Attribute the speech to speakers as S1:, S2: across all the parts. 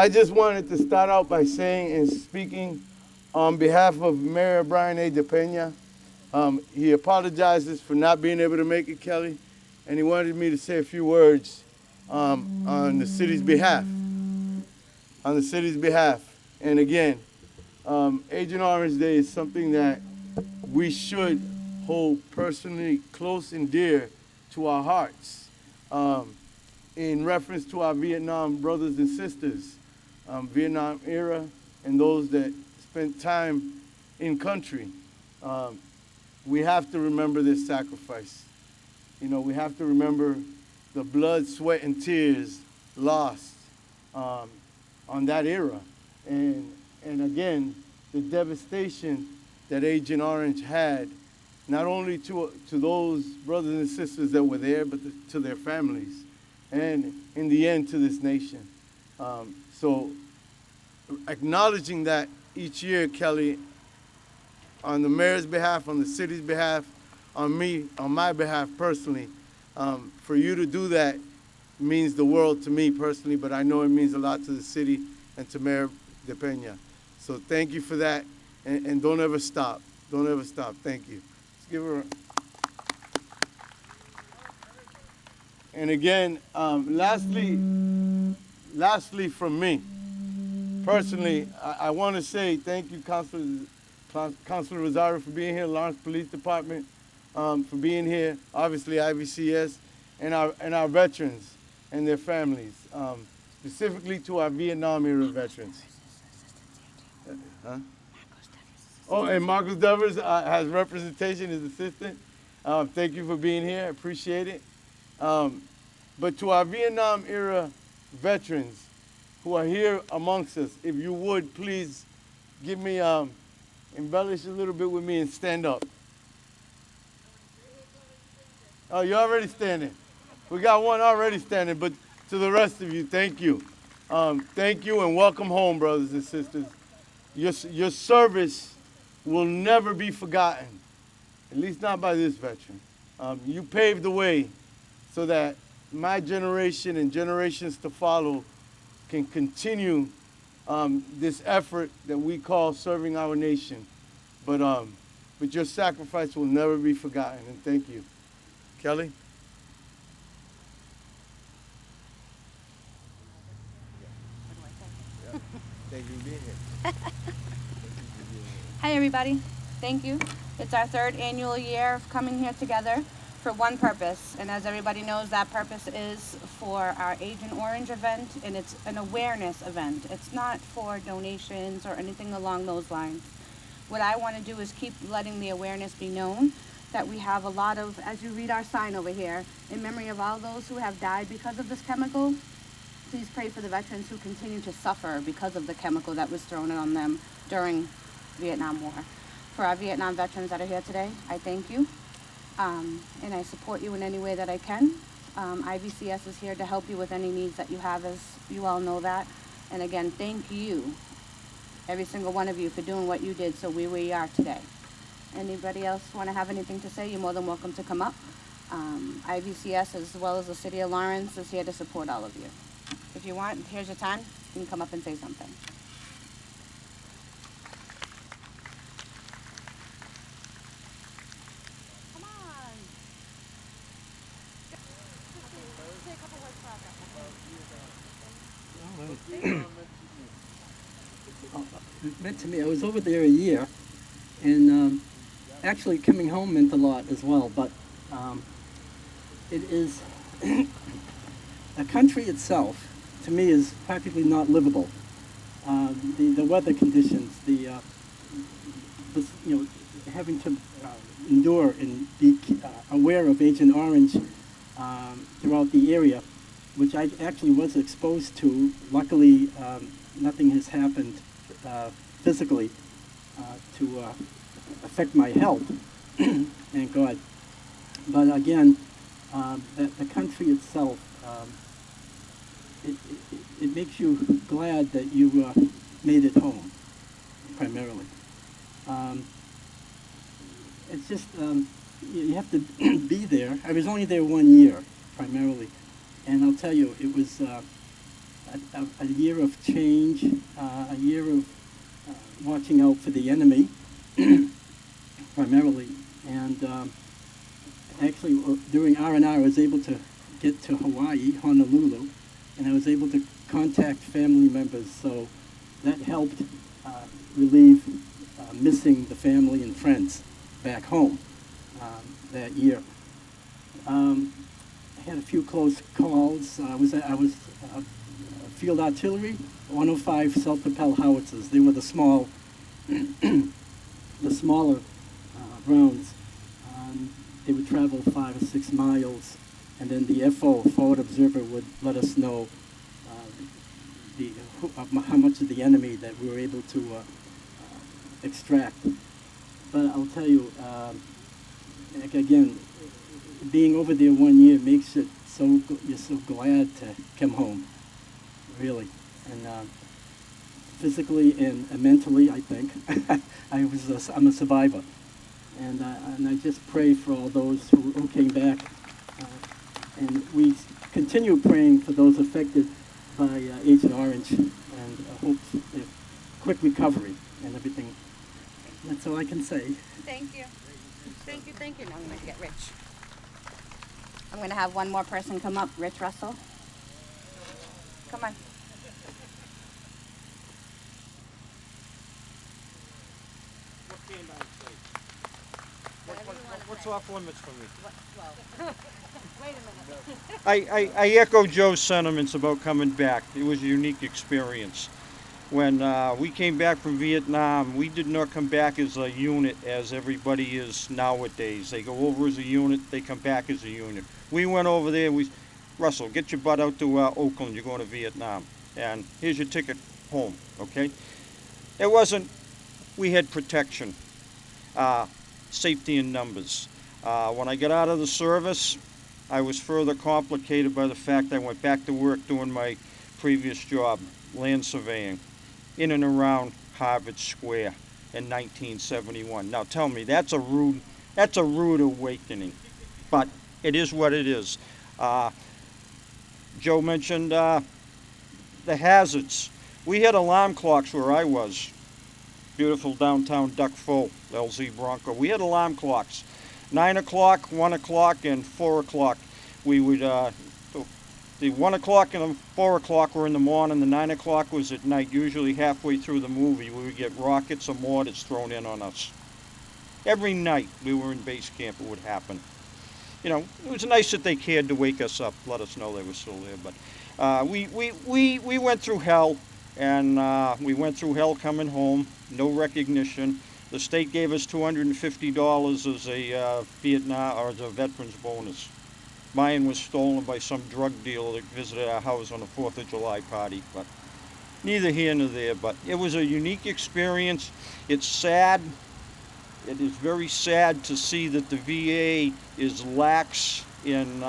S1: I just wanted to start out by saying and speaking on behalf of Mayor Brian A. De Pena. He apologizes for not being able to make it, Kelly, and he wanted me to say a few words on the city's behalf. On the city's behalf. And again, Agent Orange Day is something that we should hold personally close and dear to our hearts. In reference to our Vietnam brothers and sisters, Vietnam era, and those that spent time in country. We have to remember this sacrifice. You know, we have to remember the blood, sweat, and tears lost on that era. And again, the devastation that Agent Orange had, not only to those brothers and sisters that were there, but to their families, and in the end, to this nation. So acknowledging that each year, Kelly, on the mayor's behalf, on the city's behalf, on me, on my behalf personally, for you to do that means the world to me personally, but I know it means a lot to the city and to Mayor De Pena. So thank you for that, and don't ever stop. Don't ever stop. Thank you. Let's give her a... And again, lastly from me, personally, I want to say thank you, Councilor Rosario, for being here, Lawrence Police Department, for being here, obviously IVCS, and our veterans and their families, specifically to our Vietnam era veterans. Huh? Oh, and Marcus Devers has representation as assistant. Thank you for being here. I appreciate it. But to our Vietnam era veterans who are here amongst us, if you would please give me, embellish a little bit with me and stand up. Oh, you're already standing. We got one already standing, but to the rest of you, thank you. Thank you and welcome home, brothers and sisters. Your service will never be forgotten, at least not by this veteran. You paved the way so that my generation and generations to follow can continue this effort that we call serving our nation. But your sacrifice will never be forgotten, and thank you. Kelly? Thank you for being here.
S2: Hi, everybody. Thank you. It's our third annual year of coming here together for one purpose, and as everybody knows, that purpose is for our Agent Orange event, and it's an awareness event. It's not for donations or anything along those lines. What I want to do is keep letting the awareness be known that we have a lot of, as you read our sign over here, in memory of all those who have died because of this chemical. Please pray for the veterans who continue to suffer because of the chemical that was thrown on them during Vietnam War. For our Vietnam veterans that are here today, I thank you. And I support you in any way that I can. IVCS is here to help you with any needs that you have, as you all know that. And again, thank you, every single one of you, for doing what you did so we are today. Anybody else want to have anything to say? You're more than welcome to come up. IVCS, as well as the City of Lawrence, is here to support all of you. If you want, here's your time. You can come up and say something.
S3: It meant to me, I was over there a year, and actually coming home meant a lot as well, but it is, the country itself, to me, is practically not livable. The weather conditions, having to endure and be aware of Agent Orange throughout the area, which I actually was exposed to. Luckily, nothing has happened physically to affect my health, thank God. But again, the country itself, it makes you glad that you made it home, primarily. It's just, you have to be there. I was only there 1 year, primarily. And I'll tell you, it was, a year of change, a year of watching out for the enemy, primarily. And actually, during R&R, I was able to get to Hawaii, Honolulu, and I was able to contact family members. So that helped relieve missing the family and friends back home that year. I had a few close calls. I was field artillery, 105 self-propelled howitzers. They were the small, the smaller rounds. They would travel 5 or 6 miles, and then the FO, forward observer, would let us know how much of the enemy that we were able to extract. But I'll tell you, again, being over there 1 year makes it so you're so glad to come home, really, and physically and mentally, I think I'm a survivor, and I just pray for all those who came back, and we continue praying for those affected by Agent Orange, and hope for quick recovery and everything. That's all I can say.
S2: Thank you. Thank you, thank you. Now I'm going to get Rich. I'm going to have one more person come up. Rich Russell. Come on.
S4: What can I say? What's off limits for me?
S2: Well, wait a minute.
S4: I echo Joe's sentiments about coming back. It was a unique experience. When we came back from Vietnam, we did not come back as a unit as everybody is nowadays. They go over as a unit, they come back as a unit. We went over there, Russell, get your butt out to Oakland, you're going to Vietnam. And here's your ticket home, okay? It wasn't, we had protection, safety in numbers. When I got out of the service, I was further complicated by the fact I went back to work doing my previous job, land surveying, in and around Harvard Square in 1971. Now tell me, that's a rude awakening, but it is what it is. Joe mentioned the hazards. We had alarm clocks where I was. Beautiful downtown Duck Full, LZ Bronco. We had alarm clocks. 9 o'clock, 1 o'clock, and 4 o'clock. We would, the 1 o'clock and the 4 o'clock were in the morning. The 9 o'clock was at night. Usually halfway through the movie, we would get rockets or mortars thrown in on us. Every night we were in base camp, it would happen. You know, it was nice that they cared to wake us up, let us know they were still there. But we went through hell, and we went through hell coming home. No recognition. The state gave us $250 as a Vietnam or as a veterans bonus. Mine was stolen by some drug dealer that visited our house on the 4th of July party, but neither here nor there. But it was a unique experience. It's sad. It is very sad to see that the VA is lax in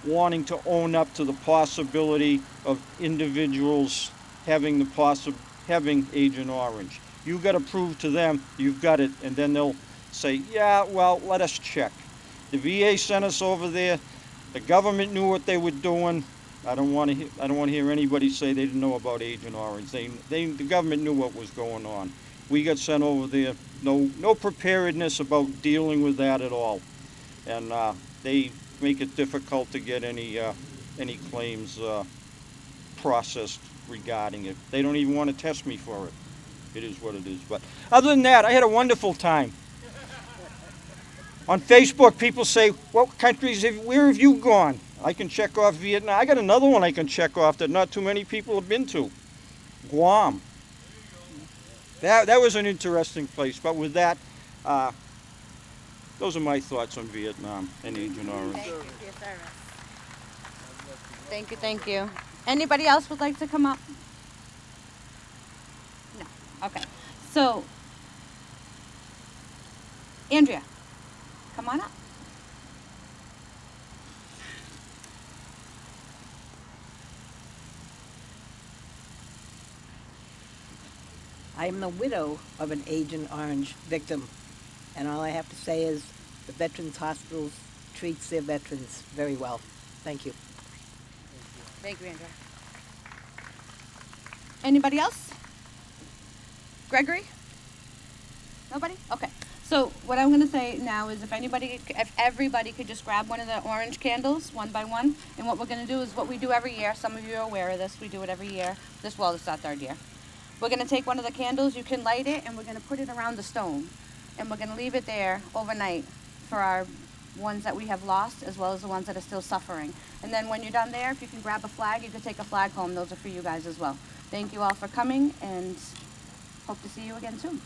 S4: wanting to own up to the possibility of individuals having having Agent Orange. You got to prove to them you've got it, and then they'll say, yeah, well, let us check. The VA sent us over there. The government knew what they were doing. I don't want to hear anybody say they didn't know about Agent Orange. The government knew what was going on. We got sent over there. No preparedness about dealing with that at all, and they make it difficult to get any claims processed regarding it. They don't even want to test me for it. It is what it is. But other than that, I had a wonderful time. On Facebook, people say, what countries, where have you gone? I can check off Vietnam. I got another one I can check off that not too many people have been to. Guam. That was an interesting place. But with that, those are my thoughts on Vietnam and Agent Orange.
S2: Thank you for your service. Thank you, thank you. Anybody else would like to come up? No. Okay. So, Andrea, come on up.
S5: I am the widow of an Agent Orange victim, and all I have to say is the Veterans Hospitals treats their veterans very well. Thank you.
S2: Thank you, Andrea. Anybody else? Gregory? Nobody? Okay. So what I'm going to say now is if everybody could just grab one of the orange candles one by one, and what we're going to do is what we do every year. Some of you are aware of this. We do it every year. This is our third year. We're going to take one of the candles. You can light it, and we're going to put it around the stone, and we're going to leave it there overnight for our ones that we have lost, as well as the ones that are still suffering. And then when you're done there, if you can grab a flag, you can take a flag home. Those are for you guys as well. Thank you all for coming, and hope to see you again soon.